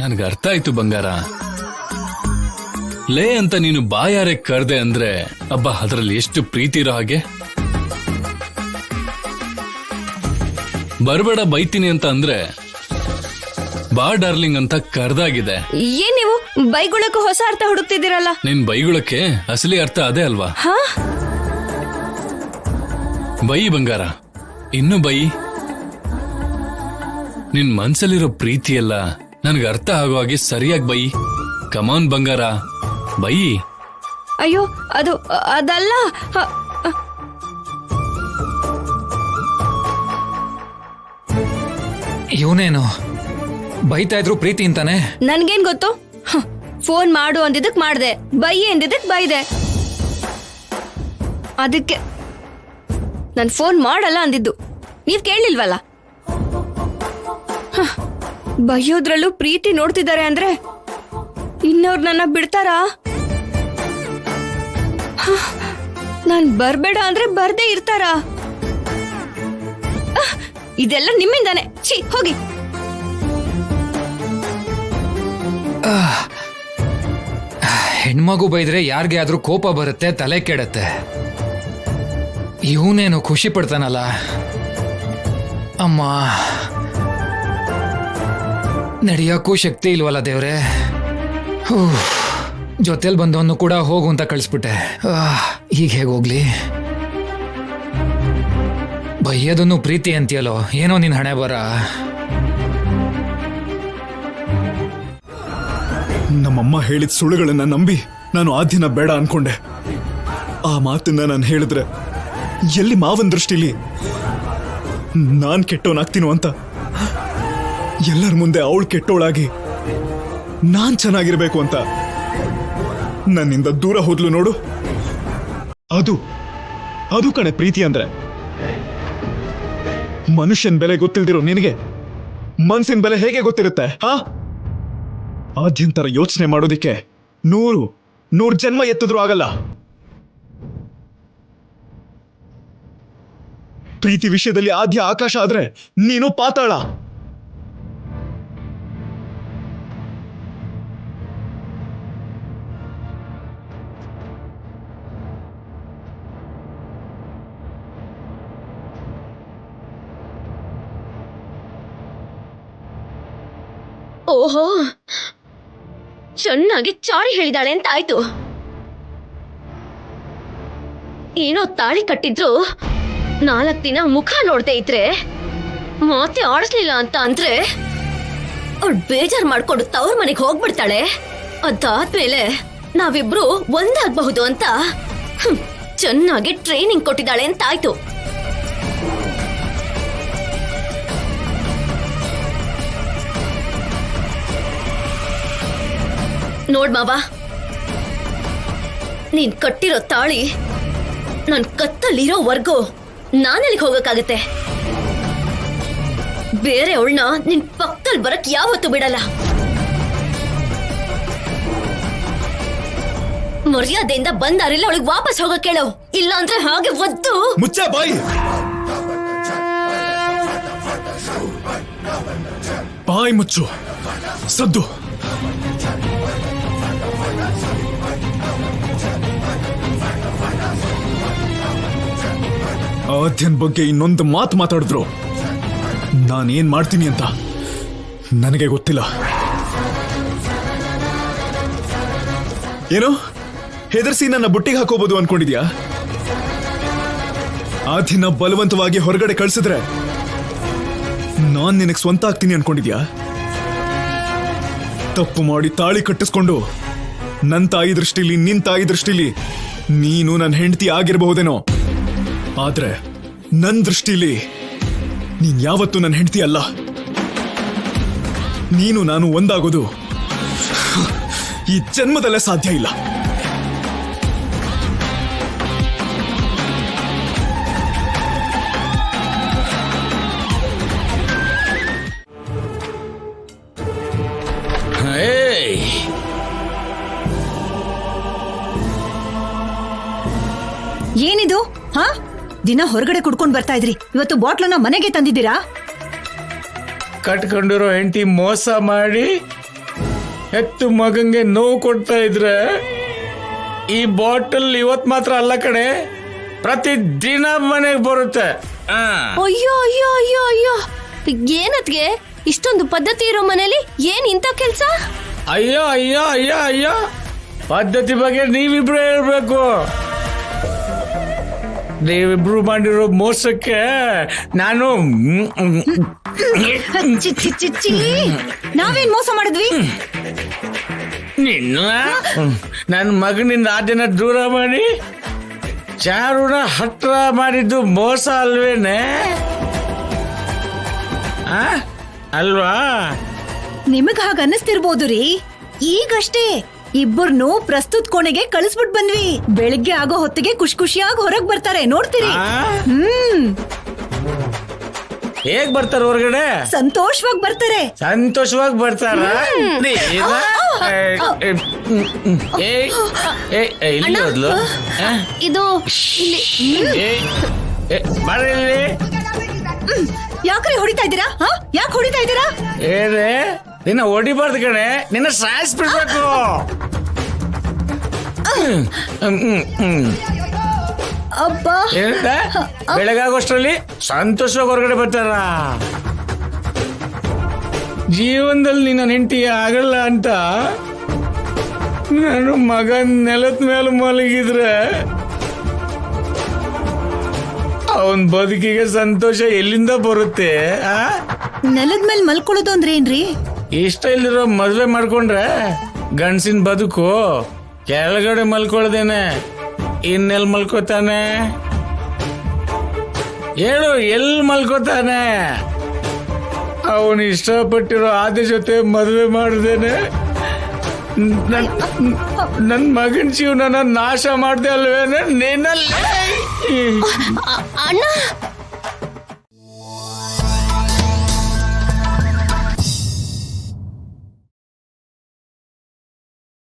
ನನ್ಗೆ ಅರ್ಥ ಆಯ್ತು ಬಂಗಾರ. ಲೇ ಅಂತ ನೀನು ಬಾಯಾರೆ ಕರ್ದೆ ಅಂದ್ರೆ ಅಬ್ಬಾ ಅದ್ರಲ್ಲಿ ಎಷ್ಟು ಪ್ರೀತಿ ಇರೋ ಹಾಗೆ. ಬರ್ಬೇಡ ಬೈತೀನಿ ಅಂತ ಅಂದ್ರೆ ಬಾ ಡಾರ್ಲಿಂಗ್ ಅಂತ ಕರ್ದಾಗಿದೆ. ಏನ್ ನೀವು ಬೈಗುಳಕ್ಕೂ ಹೊಸ ಅರ್ಥ ಹುಡುಕ್ತಿದ್ದೀರಲ್ಲ? ನಿನ್ ಬೈಗುಳಕ್ಕೆ ಅಸಲಿ ಅರ್ಥ ಅದೇ ಅಲ್ವಾ? ಬೈ ಬಂಗಾರ, ಇನ್ನು ಬೈ. ನಿನ್ ಮನ್ಸಲ್ಲಿರೋ ಪ್ರೀತಿ ಎಲ್ಲ ನನ್ಗೆ ಅರ್ಥ ಆಗೋ ಹಾಗೆ ಸರಿಯಾಗಿ ಬೈ. ಕಮಾನ್ ಬಂಗಾರ, ಬೈ. ಅಯ್ಯೋ ಅದಲ್ಲ. ಇವನೇನು ಬೈತಾ ಇದ್ರು ಪ್ರೀತಿ ಅಂತಾನೆ? ನನ್ಗೇನ್ ಗೊತ್ತು? ಫೋನ್ ಮಾಡು ಅಂದಿದ್ದಕ್ ಮಾಡ್ದೆ, ಬೈ ಅಂದಿದ್ದಕ್ ಬೈದೆ. ಅದಕ್ಕೆ ನನ್ ಫೋನ್ ಮಾಡಲ್ಲ ಅಂದಿದ್ದು, ನೀವ್ ಕೇಳಲಿಲ್ವಲ್ಲ. ಬೈಯೋದ್ರಲ್ಲೂ ಪ್ರೀತಿ ನೋಡ್ತಿದ್ದಾರೆ ಅಂದ್ರೆ ಇನ್ನವ್ರು ನನ್ನ ಬಿಡ್ತಾರಾ? ನಾನ್ ಬರ್ಬೇಡ ಅಂದ್ರೆ ಬರ್ದೇ ಇರ್ತಾರಾ? ಇದೆಲ್ಲ ನಿಮ್ಮಿಂದಾನೆ. ಛೀ, ಹೋಗಿ. ಹೆಣ್ಮಗು ಬೈದ್ರೆ ಯಾರಿಗೆ ಆದ್ರೂ ಕೋಪ ಬರುತ್ತೆ, ತಲೆ ಕೆಡತ್ತೆ. ಇವನೇನು ಖುಷಿ ಪಡ್ತಾನಲ್ಲ. ಅಮ್ಮ, ನಡೆಯೋಕ್ಕೂ ಶಕ್ತಿ ಇಲ್ವಲ್ಲ ದೇವ್ರೆ. ಜೊತೆಲ್ ಬಂದವನು ಕೂಡ ಹೋಗು ಅಂತ ಕಳಿಸ್ಬಿಟ್ಟೆ. ಈಗ ಹೇಗೆ ಹೋಗ್ಲಿ? ಬೈಯೋದನ್ನು ಪ್ರೀತಿ ಅಂತೀಯಲ್ಲೋ, ಏನೋ ನಿನ್ ಹಣೆ ಬರ. ನಮ್ಮಮ್ಮ ಹೇಳಿದ ಸುಳ್ಳುಗಳನ್ನ ನಂಬಿ ನಾನು ಆದ್ಯನ ಬೇಡ ಅನ್ಕೊಂಡೆ. ಆ ಮಾತನ್ನ ನಾನು ಹೇಳಿದ್ರೆ ಎಲ್ಲಿ ಮಾವನ್ ದೃಷ್ಟಿಲಿ ನಾನ್ ಕೆಟ್ಟವನಾಗ್ತೀನೋ ಅಂತ, ಎಲ್ಲರ ಮುಂದೆ ಅವಳು ಕೆಟ್ಟವಳಾಗಿ ನಾನ್ ಚೆನ್ನಾಗಿರ್ಬೇಕು ಅಂತ ನನ್ನಿಂದ ದೂರ ಹೋದ್ಲು ನೋಡು. ಅದು ಕಣೆ ಪ್ರೀತಿ ಅಂದ್ರೆ. ಮನುಷ್ಯನ್ ಬೆಲೆ ಗೊತ್ತಿಲ್ದಿರೋ ನಿನಗೆ ಮನ್ಸಿನ ಬೆಲೆ ಹೇಗೆ ಗೊತ್ತಿರುತ್ತೆ? ಆದ್ಯಂತರ ಯೋಚನೆ ಮಾಡೋದಿಕ್ಕೆ 100 ಜನ್ಮ ಎತ್ತಿದ್ರೂ ಆಗಲ್ಲ. ಪ್ರೀತಿ ವಿಷಯದಲ್ಲಿ ಆದ್ಯ ಆಕಾಶ ಆದ್ರೆ ನೀನು ಪಾತಾಳ. ಓಹೋ, ಚೆನ್ನಾಗಿ ಚಾಡಿ ಹೇಳಿದಾಳೆ ಅಂತ ಆಯ್ತು. ಏನೋ ತಾಳಿ ಕಟ್ಟಿದ್ರು 4 ದಿನ ಮುಖ ನೋಡ್ದೆ ಇದ್ರೆ ಮಾತೆ ಆಡಿಸ್ಲಿಲ್ಲ ಅಂತ ಅಂದ್ರೆ ಅವಳು ಬೇಜಾರ್ ಮಾಡ್ಕೊಂಡು ತವ್ರ ಮನೆಗೆ ಹೋಗ್ಬಿಡ್ತಾಳೆ. ಅದಾದ್ಮೇಲೆ ನಾವಿಬ್ರು ಒಂದಾಗಬಹುದು ಅಂತ ಚೆನ್ನಾಗಿ ಟ್ರೈನಿಂಗ್ ಕೊಟ್ಟಿದ್ದಾಳೆ ಅಂತ ಆಯ್ತು. ನೋಡ್ ಮಾವ, ನೀನ್ ಕಟ್ಟಿರೋ ತಾಳಿ ನನ್ ಕತ್ತಲ್ಲಿರೋವರ್ಗೂ ನಾನೆಲ್ಲಿಗೆ ಹೋಗಕ್ಕಾಗತ್ತೆ? ಬೇರೆ ಅವಳನ್ನ ನಿನ್ ಪಕ್ಕದಲ್ಲಿ ಬರಕ್ ಯಾವತ್ತೂ ಬಿಡಲ್ಲ. ಮರ್ಯಾದೆಯಿಂದ ಬಂದಾರಿಲ್ಲ ಅವಳಿಗೆ ವಾಪಸ್ ಹೋಗಕ್ ಕೇಳೋ, ಇಲ್ಲ ಅಂದ್ರೆ ಹಾಗೆ ಒದ್ದು ಮುಚ್ಚ ಬಾಯಿ. ಬಾಯಿ ಮುಚ್ಚು ಸದ್ದು. ಆದ್ಯನ್ ಬಗ್ಗೆ ಇನ್ನೊಂದು ಮಾತು ಮಾತಾಡಿದ್ರು ನಾನೇನ್ ಮಾಡ್ತೀನಿ ಅಂತ ನನಗೆ ಗೊತ್ತಿಲ್ಲ. ಏನೋ ಹೆದರ್ಸಿ ನನ್ನ ಬುಟ್ಟಿಗೆ ಹಾಕೋಬಹುದು ಅನ್ಕೊಂಡಿದ್ಯಾ? ಆದ್ಯನ ಬಲವಂತವಾಗಿ ಹೊರಗಡೆ ಕಳ್ಸಿದ್ರೆ ನಾನ್ ನಿನಗೆ ಸ್ವಂತ ಆಗ್ತೀನಿ ಅನ್ಕೊಂಡಿದ್ಯಾ? ತಪ್ಪು ಮಾಡಿ ತಾಳಿ ಕಟ್ಟಿಸ್ಕೊಂಡು ನನ್ನ ತಾಯಿ ದೃಷ್ಟಿಲಿ, ನಿನ್ ತಾಯಿ ದೃಷ್ಟಿಲಿ ನೀನು ನನ್ನ ಹೆಂಡತಿ ಆಗಿರಬಹುದೇನೋ, ಆದ್ರೆ ನನ್ನ ದೃಷ್ಟಿಲಿ ನೀನ್ ಯಾವತ್ತೂ ನನ್ನ ಹೆಂಡತಿ ಅಲ್ಲ. ನೀನು ನಾನು ಒಂದಾಗೋದು ಈ ಜನ್ಮದಲ್ಲೇ ಸಾಧ್ಯ ಇಲ್ಲ. ಏನಿದು? ದಿನ ಹೊರಗಡೆ ಕುಡ್ಕೊಂಡ್ ಬರ್ತಾ ಇದ್ರಿ, ಇವತ್ತು ಬಾಟ್ಲನ್ನ ಮನೆಗೆ ತಂದಿದ್ದೀರಾ? ಕಟ್ಕೊಂಡಿರೋ ಹೆಂಡತಿ ಮೋಸ ಮಾಡಿ ಹೆತ್ತು ಮಗಂಗೆ ನೋವು ಕೊಡ್ತಾ ಇದ್ರೆ ಈ ಬಾಟಲ್ ಇವತ್ ಮಾತ್ರ ಅಲ್ಲ ಕಡೆ, ಪ್ರತಿ ದಿನ ಮನೆಗೆ ಬರುತ್ತೆ. ಅಯ್ಯೋ ಅಯ್ಯೋ ಅಯ್ಯೋ ಅಯ್ಯೋ, ಏನತ್ಗೆ ಇಷ್ಟೊಂದು ಪದ್ಧತಿ ಇರೋ ಮನೇಲಿ ಏನ್ ಇಂಥ ಕೆಲ್ಸ? ಅಯ್ಯೋ ಅಯ್ಯೋ ಅಯ್ಯೋ ಅಯ್ಯೋ, ಪದ್ಧತಿ ಬಗ್ಗೆ ನೀವಿಬ್ರು ಹೇಳ್ಬೇಕು. ನೀವಿಬ್ರು ಮಾಡಿರೋ ಮೋಸಕ್ಕೆ ನಾನು ಚಿ, ಚಿ, ಚಿ, ಚಿ. ನಾವೇನ್ ಮೋಸ ಮಾಡಿದ್ವಿ? ನಿನ್ನ ನನ್ನ ಮಗನಿಂದ ಆ ದಿನ ದೂರ ಮಾಡಿ ಚಾರುಣ ಹತ್ರ ಮಾಡಿದ್ದು ಮೋಸ ಅಲ್ವೇನೆ? ಅಲ್ವಾ? ನಿಮಗ್ ಹಾಗ ಅನ್ನಿಸ್ತಿರ್ಬೋದು ರೀ. ಈಗಷ್ಟೇ ಇಬ್ಬರನ್ನು ಪ್ರಸ್ತುತ ಕೋಣೆಗೆ ಕಳಿಸ್ಬಿಟ್ ಬಂದ್ವಿ. ಬೆಳಿಗ್ಗೆ ಆಗೋ ಹೊತ್ತಿಗೆ ಖುಷಿ ಖುಷಿಯಾಗಿ ಹೊರಗ್ ಬರ್ತಾರೆ, ನೋಡ್ತೀರಿ. ಹೇಗ್ ಬರ್ತಾರ ಹೊರಗಡೆ? ಸಂತೋಷವಾಗಿ ಬರ್ತಾರೆ. ಸಂತೋಷವಾಗಿ ಬರ್ತಾರ? ಇಲ್ಲಿ ಹೋದ್ಲು? ಇದು ಬರಲಿ. ಯಾಕ್ರಿ ಹೊಡಿತಾ ಇದ್ದೀರಾ? ಯಾಕೆ ಹೊಡಿತಾ ಇದ್ದೀರಾ? ಏನೇ ನಿನ್ನ ಹೊಡಿಬಾರ್ದು ಕಣೆ, ನಿನ್ನ ಸಾಯಿಸ್ಬಿಡ್ಬೇಕು. ಅಬ್ಬಾ, ಏನಂತ ಬೆಳಗಾಗೋಷ್ಟ್ರಲ್ಲಿ ಸಂತೋಷವಾಗಿ ಹೊರಗಡೆ ಬರ್ತಾರ. ಜೀವನದಲ್ಲಿ ನಿನ್ನ ಹೆಂಡತಿ ಆಗಲ್ಲ ಅಂತ ನಾನು ಮಗನ್ ನೆಲದ ಮೇಲೆ ಮಲಗಿದ್ರೆ ಅವನ್ ಬದುಕಿಗೆ ಸಂತೋಷ ಎಲ್ಲಿಂದ ಬರುತ್ತೆ? ನೆಲದ ಮೇಲೆ ಮಲ್ಕೊಳ್ಳೋದು ಅಂದ್ರೆ ಏನ್ರಿ? ಇಷ್ಟ ಇಲ್ದಿರೋ ಮದ್ವೆ ಮಾಡ್ಕೊಂಡ್ರೆ ಗಂಡಸಿನ ಬದುಕು ಕೆಳಗಡೆ ಮಲ್ಕೊಳ್ದೇನೆ ಇನ್ನೆಲ್ ಮಲ್ಕೋತಾನೆ? ಹೇಳು, ಎಲ್ಲಿ ಮಲ್ಕೋತಾನೆ? ಅವನು ಇಷ್ಟಪಟ್ಟಿರೋ ಆದ ಜೊತೆ ಮದುವೆ ಮಾಡ್ದೇನೆ ನನ್ ಮಗನ ಜೀವನ ನಾಶ ಮಾಡ್ದೆ ಅಲ್ವೇನೆ ನಿನ್ನಲ್ಲಿ? ಅಣ್ಣ